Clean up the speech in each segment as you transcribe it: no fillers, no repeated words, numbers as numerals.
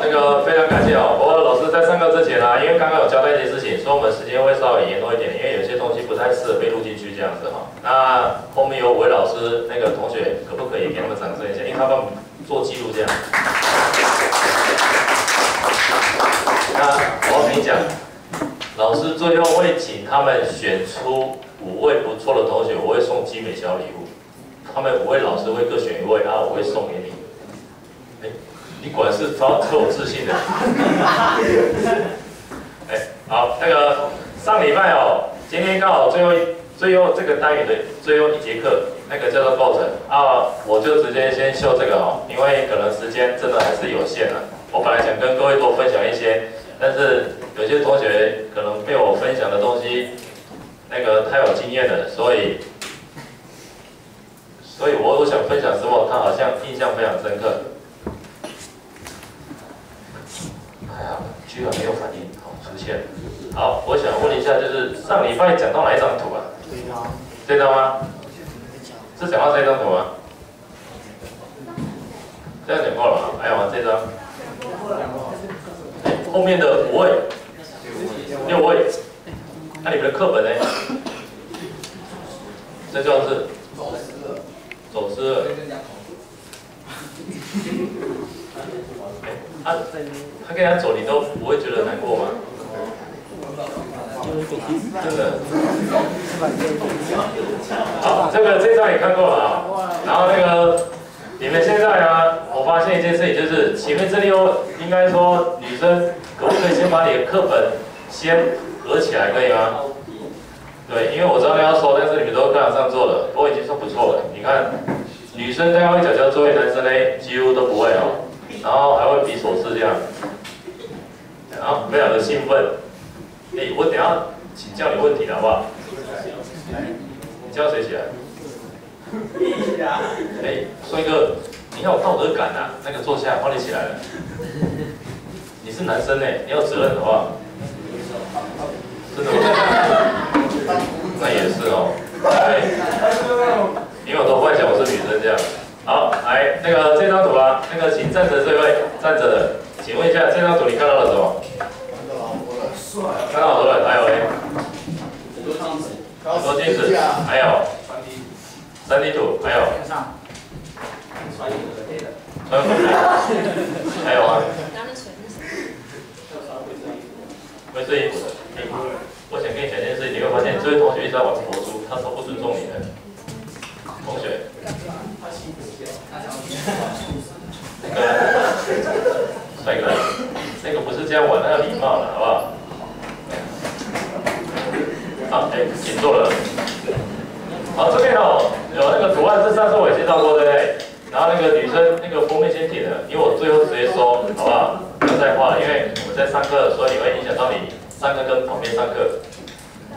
那个非常感谢哦。不过老师在上课之前啊，因为刚刚有交代一些事情，所以我们时间会稍微延后一点，因为有些东西不太适合被录进去这样子哈。那后面有5位老师，那个同学可不可以给他们掌声一下？因为他们做记录这样。那我要跟你讲，老师最后会请他们选出5位不错的同学，我会送精美小礼物。他们5位老师会各选1位，然后我会送给你。你果然是超有自信的。好，那个上礼拜哦，今天刚好最后这个单元的最后1节课，那个叫做构成啊，我就直接先秀这个哦，因为可能时间真的还是有限的。我本来想跟各位多分享一些，但是有些同学可能被我分享的东西那个太有经验了，所以我想分享之后，他好像印象非常深刻。哎呀，居然没有反应，好，出现了。好，我想问一下，就是上礼拜讲到哪一张图啊？这张吗？是讲到这张图吗？这样讲过了吗？还有吗？这张？后面的5位、6位，那你们的课本呢？这就是走失了。他跟他走，你都不会觉得难过吗？真的。好，这张也看过了啊。然后那个你们现在啊，我发现一件事情，就是前面这6，应该说女生可不可以先把你的课本先合起来，可以吗？对，因为我知道你要说，但是你们都课堂上做了，我已经算不错了。你看，女生在会缴交作业，男生呢几乎都不会哦。然后还会比手势这样，然后非常的兴奋。我等一下请教你问题好不好？你教谁起来？帅哥，你要有道德感啊！那个坐下，帮你起来了。你是男生呢，你要有责任好不好？真的吗？那也是哦。因为我都不会讲我是女生这样。好，来那个这张图啊，那个请站着这位站着的，请问一下这张图你看到了什么？看到好多人，还有嘞，很多镜子，还有3D 图，还有穿衣服的，还有啊，会这衣服的。我想跟你讲一件事情，你会发现这位同学一直在玩佛珠，他超不尊重你的，同学。帅哥，那个不是这样玩，那要礼貌的，好不好？好，请坐了。好，这边哦有那个图案，这上次我也介绍过，对不对？然后那个女生那个封面先停了，因为我最后直接收，好不好？不要再画了，因为我们在上课，所以会影响到你上课跟旁边上课。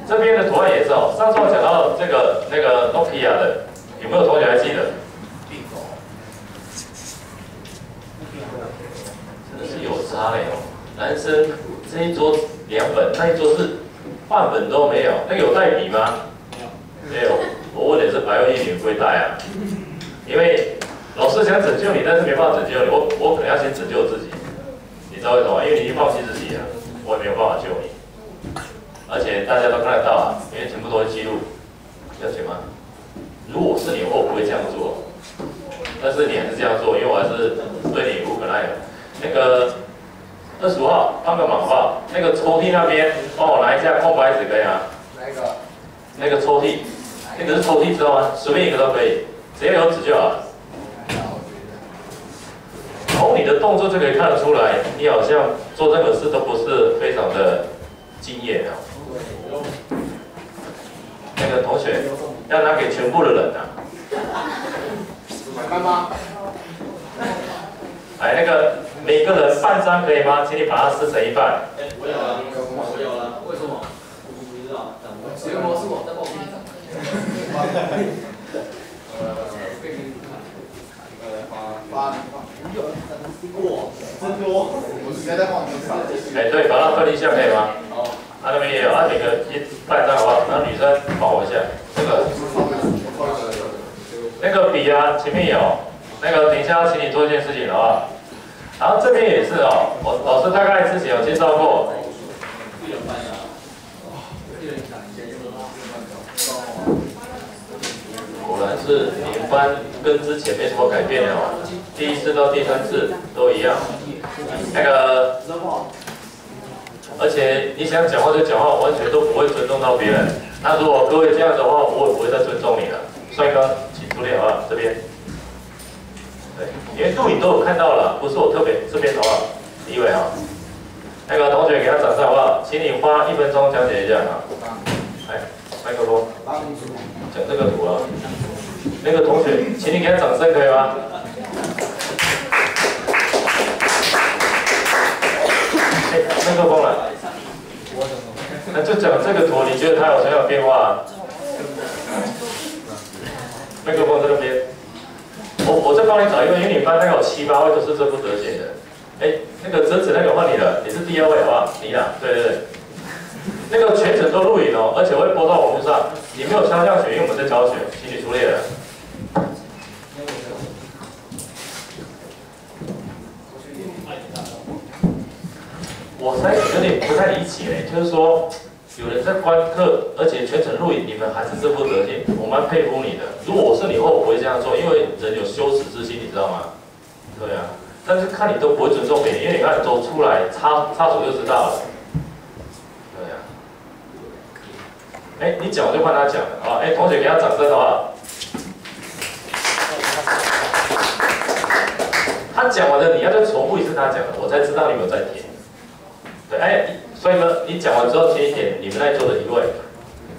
这边的图案也是哦，上次我讲到这个那个 Nokia 的，有没有同学还记得？真的是有差嘞哦，男生这一桌2本，那一桌是半本都没有，那个有带笔吗？没有。我问的是白文一，你们不会带啊？因为老师想拯救你，但是没办法拯救你，我可能要先拯救自己，你知道为什么？因为你已经放弃自己了，我也没有办法救你。而且大家都看得到啊，因为全部都是记录，了解吗？如果我是你，我不会这样做，但是你还是这样做，因为我还是对你无可奈何。那个25号帮个忙好不好？那个抽屉那边帮我拿一下空白纸，可以吗？哪一个？那个抽屉，那个是抽屉，知道吗？随便一个都可以，只要有纸就好了。从你的动作就可以看得出来，你好像做任何事都不是非常的敬业啊。那个同学要拿给全部的人啊。买吗？来，那个每个人半张可以吗？请你把它撕成一半。我有了，我有了，为什么？我不知道。谁跟我是我在报名？真多，我是谁在报名？对，把它分一下可以吗？好。那边也有，每个半张好不好？那女生帮我一下，这个。那个笔啊，前面有。那个等一下要请你做一件事情，好不好？然后这边也是哦，老师大概之前有介绍过。果然是你们班跟之前没什么改变哦，第1次到第3次都一样。那个，而且你想讲话就讲话，完全都不会尊重到别人。那如果各位这样的话，我也不会再尊重你了。帅哥，请出列好不好？这边。对，因为录影都有看到了，不是我特别这边好不好？第一位啊，那个同学给他掌声好不好？请你花1分钟讲解一下啊。来，麦克风，讲这个图啊。那个同学，请你给他掌声可以吗？哎，麦克风来。那就讲这个图，你觉得它有什么变化啊？麦克风在那边。我再帮你找一位，因为你班大概有7、8位都是这副德行的。哎，那个侄子那个换你了，你是第2位好不好？你啦，对对对。那个全程都录影哦，而且会播到网络上。你没有肖像权，因为我们在教学，请你出列了。我才有点不太理解，就是说有人在观课，而且全程录影，你们还是这副德行，我蛮佩服你的。如果我是你，我不会这样做，因为人有羞耻之心，你知道吗？对啊，但是看你都不会尊重别人，因为你看走出来插手就知道了。对啊。哎，你讲我就换他讲了啊！哎，同学给他掌声好不好？他讲完的你要再重复一次他讲的，我才知道你有在听。对，哎，所以呢，你讲完之后，请你点你们那桌的一位，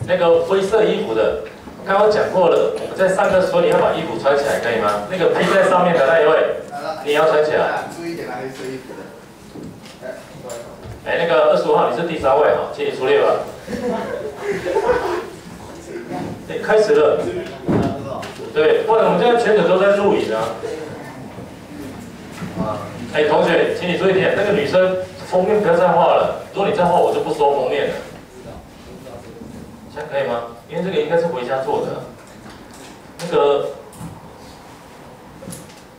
那个灰色衣服的，刚刚讲过了，我们在上课说你要把衣服穿起来，可以吗？那个披在上面的那一位，你要穿起来。注意点那黑色衣服的。哎，那个25号，你是第3位哈，请你出列吧。哎，开始了。对，不然我们现在全程都在录影啊。哎，同学，请你注意点，那个女生。封面不要再画了，如果你再画，我就不收封面了。这样可以吗？因为这个应该是回家做的。那个，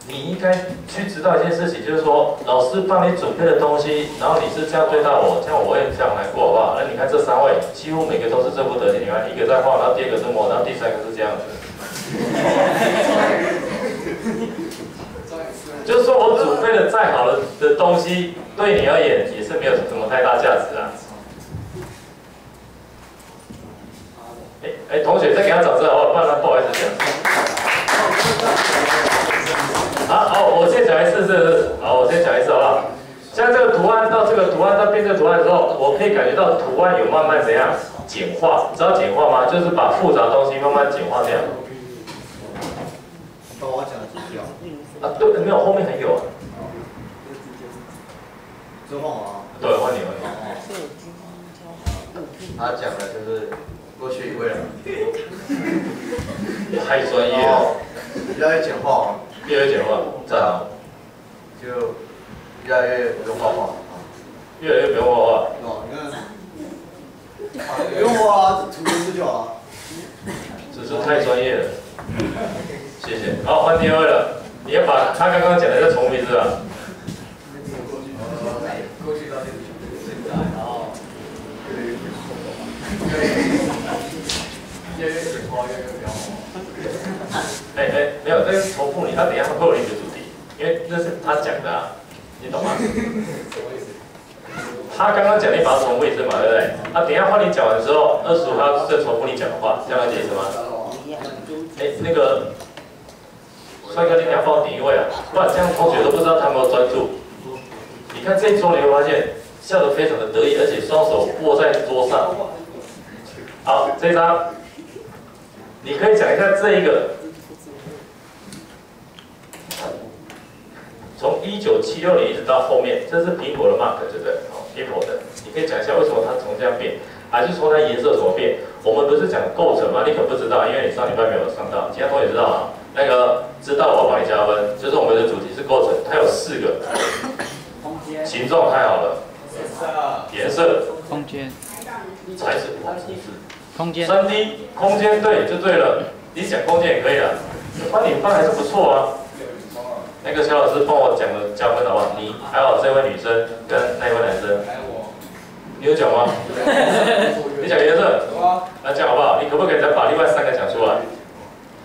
你应该去知道一件事情，就是说，老师帮你准备的东西，然后你是这样对待我，这样我会非常难过，好不好？那你看这3位，几乎每个都是这副德行。你看，一个在画，然后第2个是摸，然后第3个是这样子。就是说我准备的再好的东西，对你而言也是没有什么太大价值啊。哎，同学再给他掌声好不好？不然他不好意思讲。好，我先讲一次，是。好，我先讲一次好不好？现在这个图案到这个图案到变这个图案的时候，我可以感觉到图案有慢慢怎样简化。知道简化吗？就是把复杂的东西慢慢简化掉。我讲的是这样。啊，对，没有，后面还有啊。就换我啊。对，换你。他讲的就是过去为了太专业了，越来越简化，越来越简化，这样就越来越不用画画，越来越不用画画。哦，你看，不用画，涂颜色就好了。只是太专业了，谢谢。好，换第2位了。你要把他刚刚讲的再重复一次啊。过去到现在，然后越来越简化，越来越不要画。哎，没有，这个重复你，他等一下会有一个主题，因为那是他讲的啊，你懂吗？他刚刚讲，你把它重复一次嘛，对不对？他等一下换你讲完之后，25他再重复你讲的话，这样理解是吗？哎，那个。帅哥，你要帮我点1位啊，不然这样同学都不知道他有没有专注。你看这一桌，你会发现笑得非常的得意，而且双手握在桌上。好，这一张，你可以讲一下这一个，从1976年一直到后面，这是苹果的 Mac， 对不对？哦 ，Apple 的，你可以讲一下为什么它从这样变，还是说它颜色怎么变？我们不是讲构成吗？你可不知道，因为你上礼拜没有上到，其他同学知道吗？那个知道我要帮你加分，就是我们的主题是构成，它有4个，形状太好了，颜色，空间，材质，空间，3D 空间对就对了，你讲空间也可以了，那你班还是不错啊。那个小老师帮我讲的加分好不好？你还有这位女生跟那位男生，还有我，你有讲吗？你讲颜色，那讲好不好？你可不可以再把另外3个讲出来？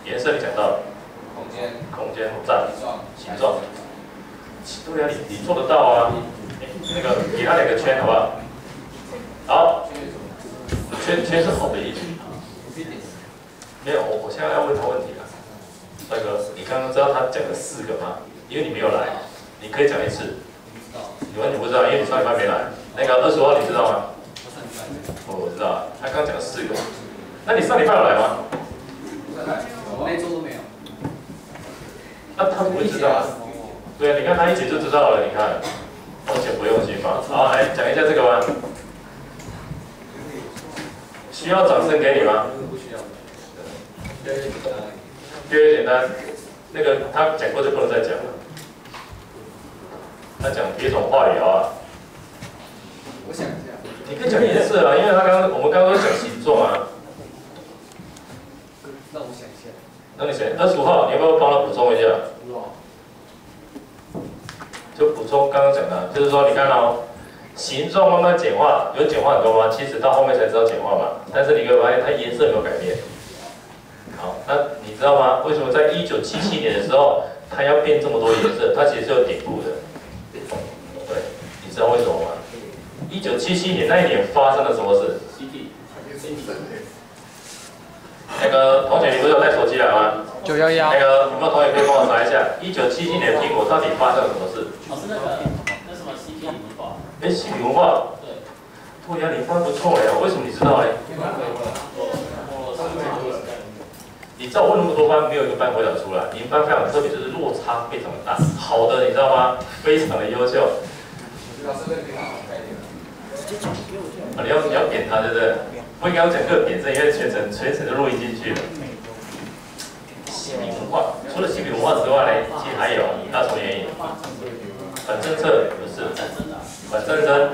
颜色你讲到了，空间赞，形状，对啊，你做得到啊。那个给他2个圈好不好？好，圈是好的意思。没有，我现在要问他问题了。帅哥，你刚刚知道他讲了4个吗？因为你没有来，你可以讲1次。你完全不知道，因为你上礼拜没来。那个25号你知道吗？我知道，他刚讲了4个。那你上礼拜有来吗？我那周都没有。那他不会知道啊。对啊，你看他一节就知道了，你看，完全不用心嘛。好，来讲一下这个吧。需要掌声给你吗？不需要。越来越简单，那个他讲过就不能再讲了。他讲别种话语啊。我想一下。你可以讲颜色啊，因为我们刚刚讲形状啊。让我想一下。那你选25号，你要不要帮他补充一下？就补充刚刚讲的，就是说你看哦，形状慢慢简化，有简化很多吗？其实到后面才知道简化嘛。但是你会发现它颜色没有改变。好，那你知道吗？为什么在1977年的时候，它要变这么多颜色？它其实是有典故的。对，你知道为什么吗？1977年那一年发生了什么事？那个同学，你不是有带手机来吗？911。那个有没有同学可以帮我查一下，1977年苹果到底发生了什么事？哦，是那什么 CP 文化。哎，CP 文化。对。对呀，你翻不错哎，为什么你知道哎？你知道我问那么多班，没有一个班回答出来。你们班非常特别，就是落差非常的大。好的，你知道吗？非常的优秀。啊，你要点他，对不对？不应该讲个点，是因为全程就录音进去了。西比文化，除了西比文化之外呢，其实还有什么原因？反政策不是，反战争。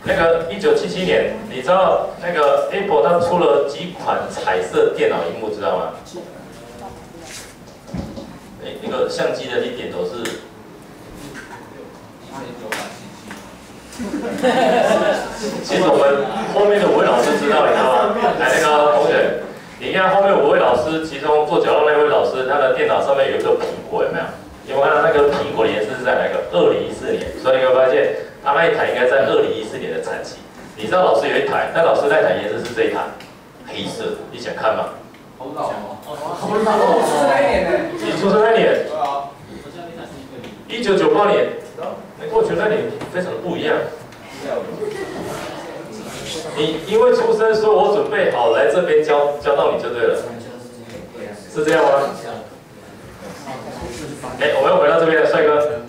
那个1977年，你知道那个 Apple 它出了几款彩色电脑萤幕，知道吗？哎，那个相机的一点都是。其实我们后面的5位老师知道，你知道吗？来，那个同学，你看后面5位老师，其中做角落那位老师，他的电脑上面有一个苹果，有没有？因为看到那个苹果的颜色是在哪个？2014年，所以你会发现他那一台应该在2014年的产期。你知道老师有一台，但老师那台颜色是这一台，黑色，你想看吗？好老哦，好老哦，出生那一年呢？你出生那年？对啊。1998年，我觉得那年非常的不一样。你因为出生说我准备好来这边教到你就对了，是这样吗？哎，我们要回到这边的帅哥，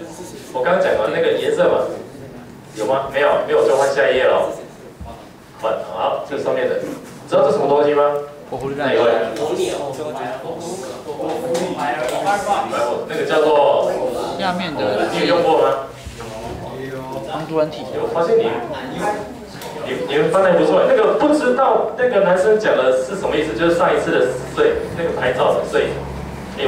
我刚刚讲完那个颜色嘛，有吗？没有就换下一页了。换好，这上面的，知道这什么东西吗？哪一位？那个叫做下面的，你有用过吗？防毒软体。我发现你们翻的不错。那个不知道那个男生讲的是什么意思？就是上一次的那个拍照的摄影。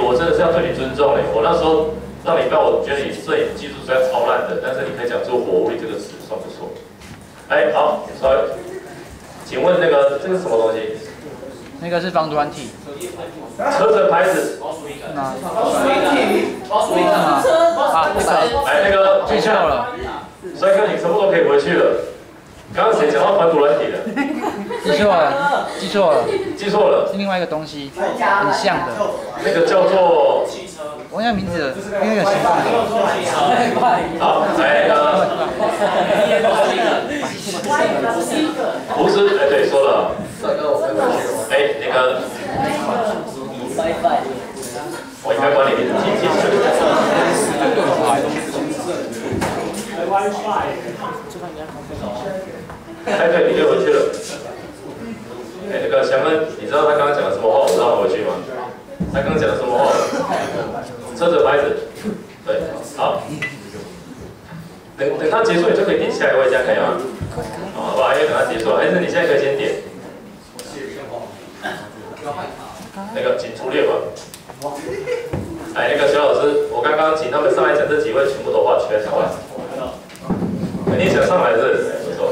我真的是要对你尊重嘞。我那时候上礼拜我觉得你摄影技术实在超烂的，但是你可以讲出活物力这个词，算不错。哎，好，稍微，请问那个这个是什么东西？那个是防毒软体。车子牌子。那。来那个记错了。帅哥，你什么时候可以回去了？刚刚谁讲到反毒软体的？记错了。是另外一个东西，很像的。那个叫做……我忘记名字了，因为有形状的。好，来那个。不是，哎，对，说了。哎，那个。我应该管你名字记住。哎，对，你就回去了。哎，那个祥恩，你知道他刚刚讲的什么话？我知道回去吗？他刚刚讲的什么话？车子牌子。对，好。等他结束，你就可以点下一位，这样可以吗？好吧，因为等他结束，还是你现在可以先点。那个请出列吧。哎，那个小老师，我我刚刚请他们上来讲，这几位全部都画圈出来。你想上来是不错。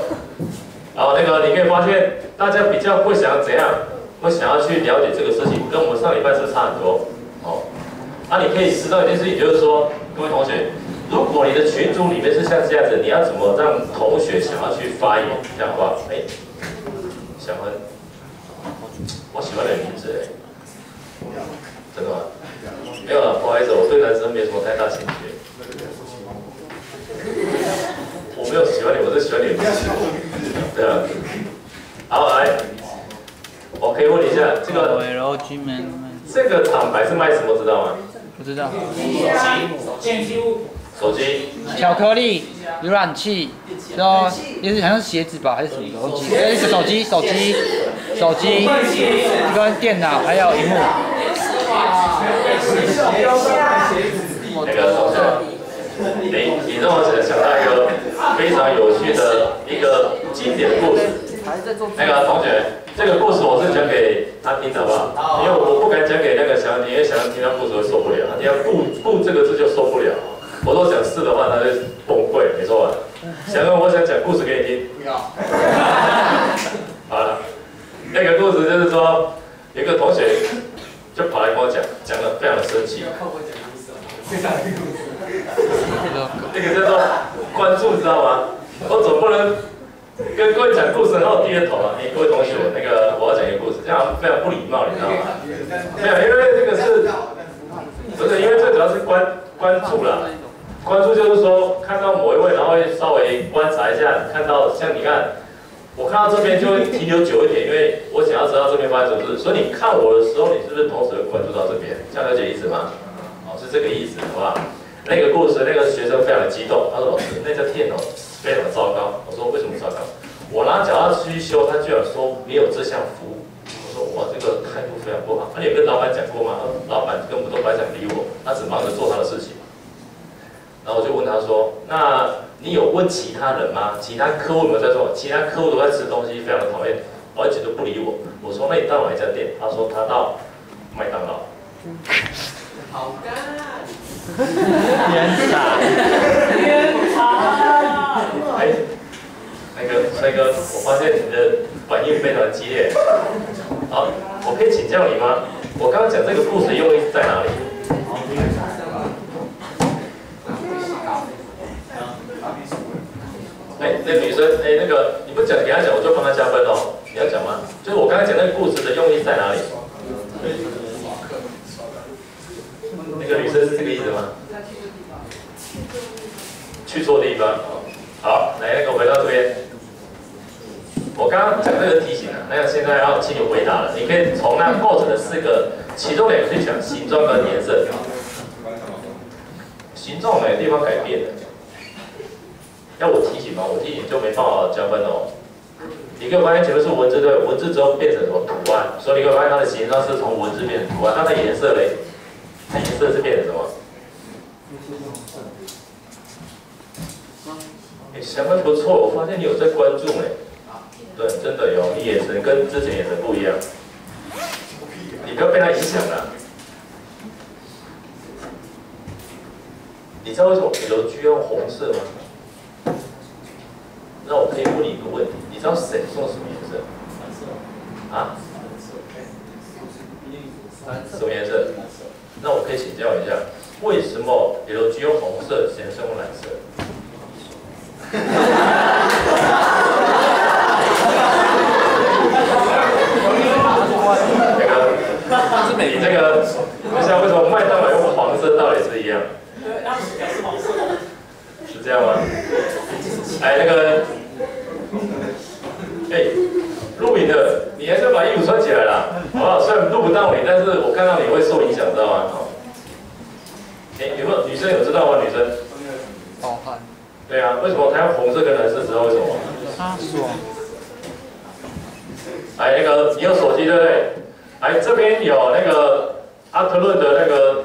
然后那个你可以发现，大家比较会想怎样，会想要去了解这个事情，跟我们上礼拜是差很多。哦，你可以知道一件事情，就是说，各位同学，如果你的群组里面是像这样子，你要怎么让同学想要去发言讲话？小恩，我喜欢你的名字真的吗？没有了，不好意思，我对男生没什么太大兴趣。我没有喜欢你，我是喜欢你的名字。对啊。好，来，我可以问一下，这个厂牌是卖什么，知道吗？不知道。手机。巧克力、浏览器，然后也是好像是鞋子吧，还是什么的？我记得一个手机，跟电脑还有荧幕。那个同学，你让我想到一个非常有趣的一个经典故事。那个同学，这个故事我是讲给他听的，好不好？因为我不敢讲给那个想要听，因为想要听他故事会受不了。你要不这个字就受不了。我如果讲是的话，他就崩溃，没错吧？我想讲故事给你听。不要。好了，那个故事就是说，有一个同学就跑来跟我讲得非常的生气。那个叫做关注，知道吗？我总不能跟各位讲故事，然后低着头啊！各位同学，那个我要讲一个故事，这样非常不礼貌，你知道吗？没有，因为这个是，不是因为最主要是关注啦。关注就是说看到某一位，然后会稍微观察一下，看到像你看，我看到这边就会停留久一点，因为我想要知道这边发生什么事。所以你看我的时候，你是不是同时会关注到这边？这样了解意思吗？是这个意思，好不好？那个故事，那个学生非常的激动，他说：“老师，那家店非常的糟糕。”我说：“为什么糟糕？”我拿脚踏车去修，他居然说没有这项服务。我说：“哇，这个态度非常不好。”你有跟老板讲过吗？老板根本都不想理我，他只忙着做他的事情。然后我就问他说：“那你有问其他人吗？其他客户有没有在做？其他客户都在吃东西，非常的讨厌，而且都不理我。”我说：“那你到哪一家店？”他说：“他到麦当劳。”好干！天才！帅哥，我发现你的反应非常激烈。好，我可以请教你吗？我刚刚讲这个故事用意在哪里？那女生，那个你不讲给她讲，我就帮她加分哦。你要讲吗？就是我刚才讲那个故事的用意在哪里？那个女生是这个意思吗？去错地方。好，来，那个回到这边。我刚刚讲那个题型啊，那个现在要请你回答了。你可以从那构成的4个，其中2个去讲形状跟颜色。形状哪个地方改变了？要我提醒吗？我提醒就没办法加分哦。你可以发现前面是文字，对，文字之后变成什么图案，所以你可以发现它的形状是从文字变成图案，它的颜色嘞，它颜色是变成什么？小分不错，我发现你有在关注哎。对，真的有，你眼神跟之前眼神不一样，你不要被他影响了。你知道为什么LG用红色吗？那我可以问你一个问题，你知道神送什么颜色？蓝色。啊？什么颜色？那我可以请教一下，为什么 LG 用红色，神送用蓝色？你这个，就像为什么麦当劳用黄色道理是一样？对，它表示黄色。是这样吗？那个，录影的，你还是把衣服穿起来啦，好不好？虽然录不到你，但是我看到你会受影响，知道吗？有没有女生有知道吗？女生？好看。对啊，为什么他用红色跟蓝色？知道为什么吗？他爽。那个你有手机对不对？这边有那个阿特论的那个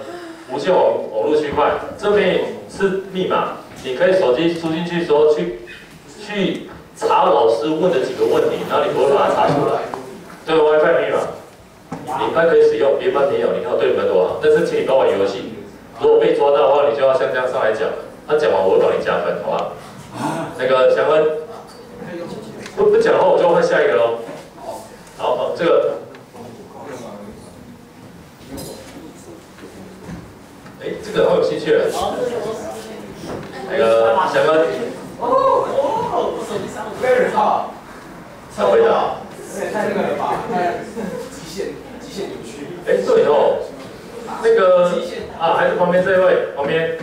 无线网络区块，这边是密码，你可以手机输进去说去查老师问的几个问题，然后你不会把它查出来。这个 WiFi 密码，你班可以使用，别班没有，你看我对你们多好。但是请你帮我玩游戏，如果被抓到的话，你就要像这样上来讲。他讲完我会帮你加分，好不好？那个祥恩，不讲的话，我就换下一个喽。好，这个，这个好有兴趣了。那个祥恩，very hard， 他回答。太那个了吧？太极限扭曲。对哦，那个还是旁边这一位，旁边，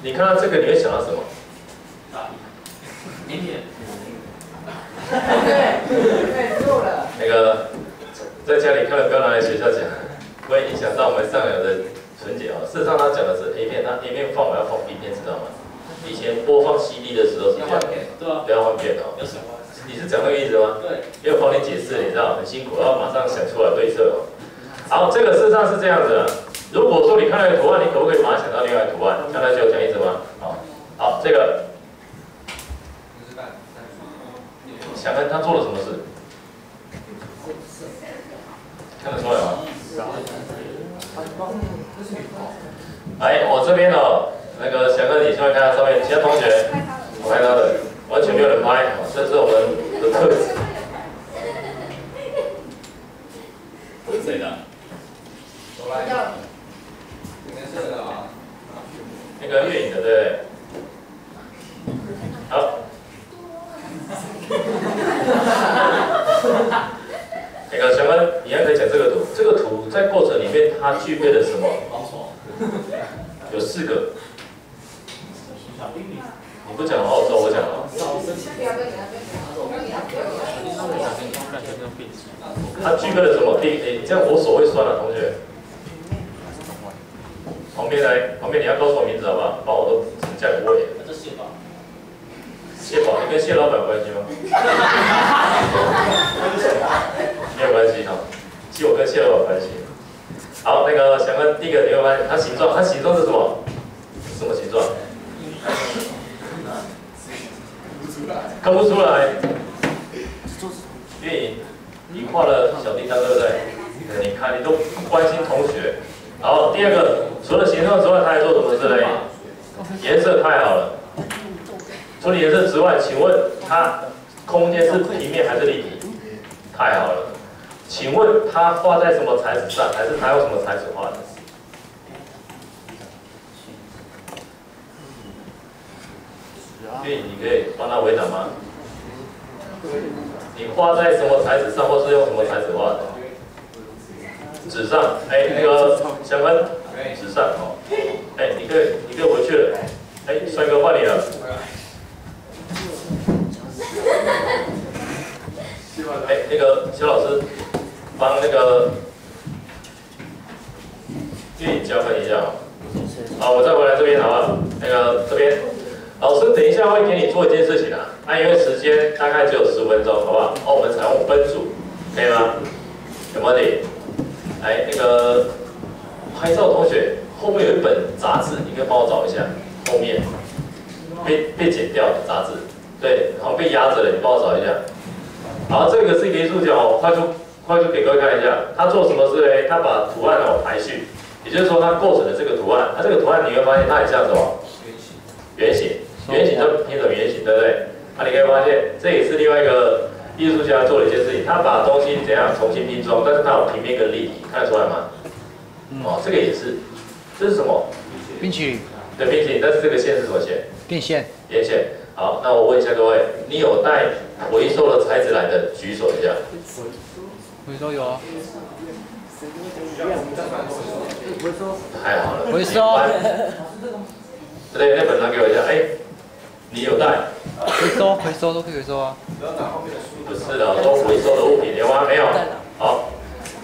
你看到这个你会想到什么？明年。对，够了。那个在家里看了不要拿来学校讲，会影响到我们上流的纯洁哦。事实上他讲的是 A 片，他 A 片放完要放 B 片，知道吗？以前播放 CD 的时候是这样，对啊，不要换片哦。你是讲那个意思吗？对，因为我帮你解释，你知道很辛苦，要马上想出来对策哦。好，这个事实上是这样子的。如果说你看到一个图案，你可不可以马上想到另外一个图案？刚才就有讲意思吗？好，这个。想看他做了什么事？看得出来吗？我这边哦，那个翔哥，你先看他上面，其他同学我拍他的，完全没有人拍，这是我们的特质。谁的？那个月影的，对不对？好。那个翔哥，你还可以讲这个图。这个图在过程里面它具备了什么？有4个。你不讲的话，我知道我讲了。它具备了什么？这样我手会酸了，同学。旁边你要告诉我名字好不好？不然我都叫你过眼。谢宝，你跟谢老板有关系吗？没有关系哈，其实我跟谢老板有关系。好，那个翔哥，第一个你会发现它形状是什么？什么形状？看不出来。月影，你画了小叮当对不对？你看你都不关心同学。好，第二个，除了形状之外，他还做什么事呢？颜色太好了。除了颜色之外，请问它空间是平面还是立体？太好了。请问它画在什么材质上，还是它用什么材质画的？你可以帮他回答吗？你画在什么材质上，或是用什么材质画的？纸上，那个小芬，纸上哦，你可以回去了。帅哥换你了。那个肖老师帮那个月影加分一下。好，我再回来这边好不好？那个这边，老师等一下会给你做一件事情啊，因为时间大概只有15分钟，好不好？我们采用分组，可以吗？有没有问题？那个拍照同学后面有一本杂志，你可以帮我找一下，后面被剪掉的杂志，对，好像被压着了，你帮我找一下。好，这个是一个艺术家哦，快速给各位看一下，他做什么事呢？他把图案排序，也就是说他构成的这个图案，这个图案你会发现它很像什么？圆形，圆形就拼成圆形，对不对？你可以发现这也是另外一个艺术家做的一件事情，他把东西怎样重新拼装，但是它有平面跟立体，看得出来吗？这个也是，这是什么？冰淇淋。对，冰淇淋，但是这个线是什么线？电线。电线。好，那我问一下各位，你有带回收的材质来的，举手一下。回收有啊。太好了。回收。对，那本拿给我一下。你有带？回收都可以回收啊。不是的，都回收的物品有吗？没有。好，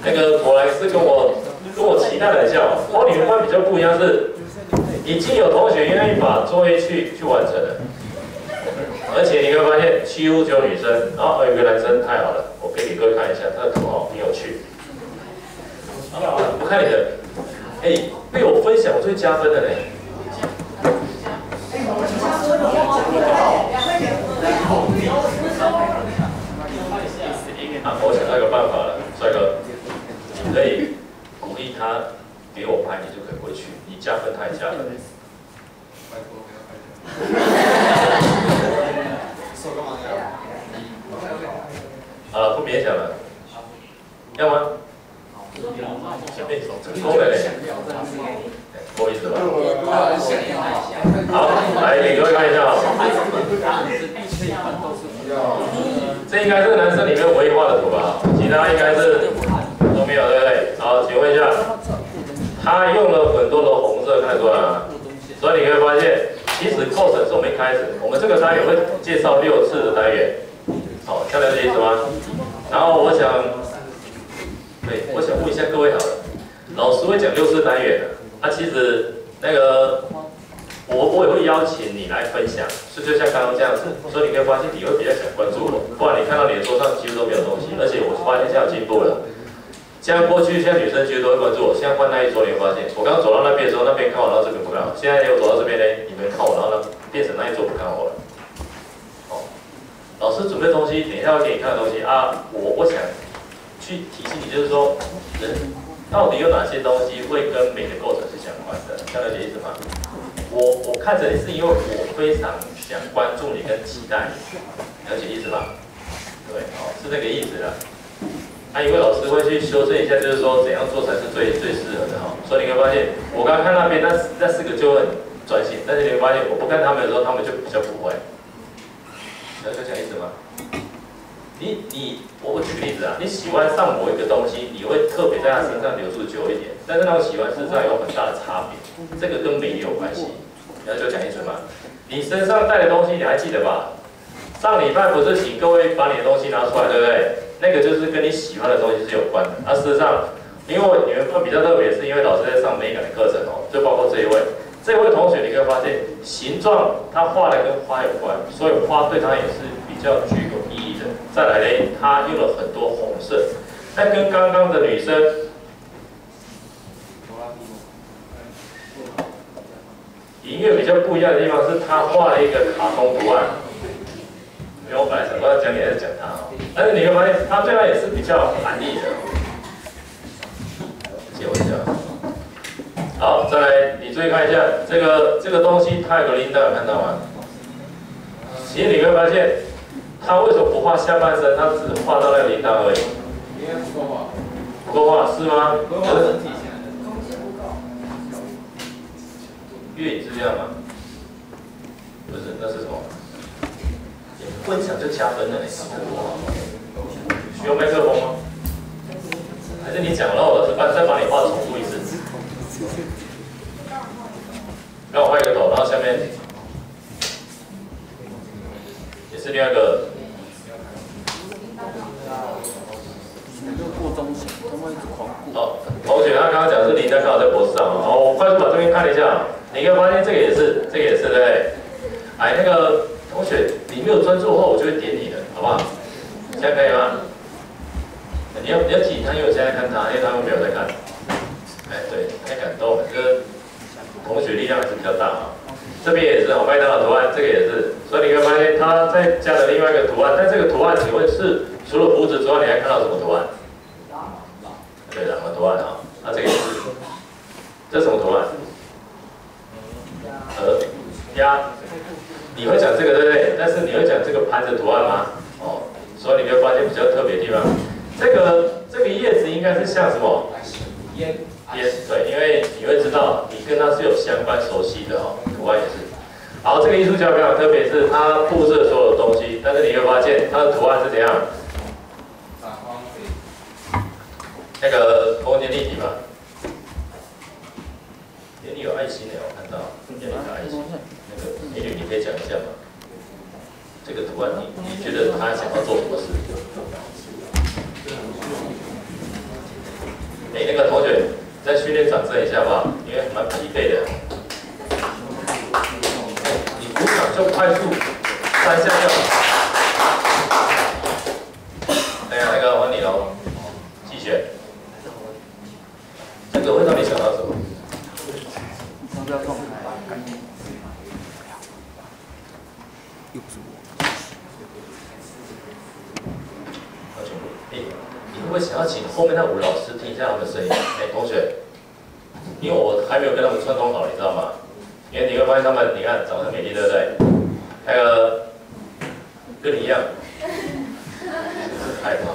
那个果然是跟我期待的很像。你们班比较不一样是，已经有同学愿意把作业去完成了。而且你会发现几乎只有女生，然后有一个男生，太好了，我可以给各位看一下，他的图很有趣。我看你的，被我分享我最加分的呢。我想到一个办法了，帅哥，你可以鼓励他给我拍，你就可以回去，你加分他也加分。好，来给各位看一下啊。这应该是男生里面唯一画的图吧？其他应该是都没有，对不对？好，请问一下，他用了很多的红色，看出来吗？所以你会发现，其实构成是我们一开始，我们这个单元会介绍6次的单元，好，这样了解意思吗？然后我想问一下各位好了，老师会讲6次单元的，其实那个我也会邀请你来分享，就像刚刚这样子，所以你会发现你会比较想关注我，不然你看到你的桌上几乎都没有东西，而且我发现现在有进步了。像过去，现在女生其实都会关注我，现在换那一桌，你会发现，我刚刚走到那边的时候，那边看我，然后这边不看我。现在我走到这边呢，你们看我，然后呢变成那一桌不看我了。哦，老师准备东西，等一下会给你看的东西啊，我想去提醒你，就是说，人到底有哪些东西会跟美的构成是相关的？这样了解意思吗？我看着你是因为我非常想关注你跟期待你，了解意思吧？对，哦，是这个意思的。因为老师会去修正一下，就是说怎样做才是最适合的哈。所以你会发现，我刚刚看那边那4个就很专心，但是你会发现我不看他们的时候，他们就比较不会。了解讲意思吗？我举个例子啊，你喜欢上某一个东西，你会特别在他身上留住久一点，但是那种喜欢事实上有很大的差别，这个跟美也有关系。了解讲意思吗？你身上带的东西你还记得吧？上礼拜不是请各位把你的东西拿出来，对不对？那个就是跟你喜欢的东西是有关的。事实上，因为你们比较特别，是因为老师在上美感的课程哦，就包括这一位同学，你会发现形状他画的跟花有关，所以花对他也是比较具有意义的。再来呢，他用了很多红色，那跟刚刚的女生音乐比较不一样的地方是，他画了一个卡通图案。因为我本来想说要讲你，还是讲他哦。但是你会发现，他对他也是比较有含义的。借我一下。好，再来，你注意看一下这个东西，它有个铃铛，有看到吗？其实你会发现，他为什么不画下半身？他只画到那个铃铛而已。应该不够画。不够画是吗？不够画整体起来的。空间不够。粤语是这样吗？不是，那是什么？分享就加分了，需要麦克风吗？还是你讲了，我再把你画重复一次？让我画一个头，然后下面也是另外一个。好，同学他刚刚讲是铃铛刚好在脖子上，好，我快速把这边看一下，你会发现这个也是，对不对？那个。同学，你没有专注的话，我就会点你的，好不好？现在可以吗？你要提他，因为我现在看他，因为他们没有在看。对，太感动了，这个同学力量还是比较大啊。这边也是麦当劳图案，这个也是，所以你会发现他再加了另外一个图案，但这个图案请问是除了胡子之外，你还看到什么图案？对，狼的图案啊。这个也是，这是什么图案？鹅、鸭。你会讲这个对不对？但是你会讲这个盘子图案吗？哦，所以你会发现比较特别的地方。这个叶子应该是像什么？烟，对，因为你会知道你跟它是有相关熟悉的哦，图案也是。好，这个艺术家非常特别，是他布置所有东西，但是你会发现它的图案是怎样？那个空间立体吧。你有爱心的，我看到，有一个爱心。那个美女，你可以讲一下吗？这个图案你觉得他想要做什么事？那个同学在训练掌声一下好不好？因为蛮疲惫的。你鼓掌就快速3下就好。那个换你喽，继续。这个会让你想到什么？不要动。又不是我。你会不会想要请后面那5老师听一下他们的声音？同学，因为我还没有跟他们串通好，你知道吗？因为你会发现他们，你看长得很美丽，对不对？那个跟你一样，害怕。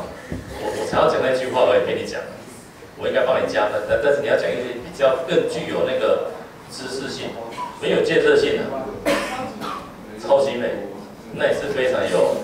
我才要讲那句话而已，跟你讲，我应该帮你加分，但是你要讲一些比较更具有那个知识性。很有建设性的，超级美，那也是非常有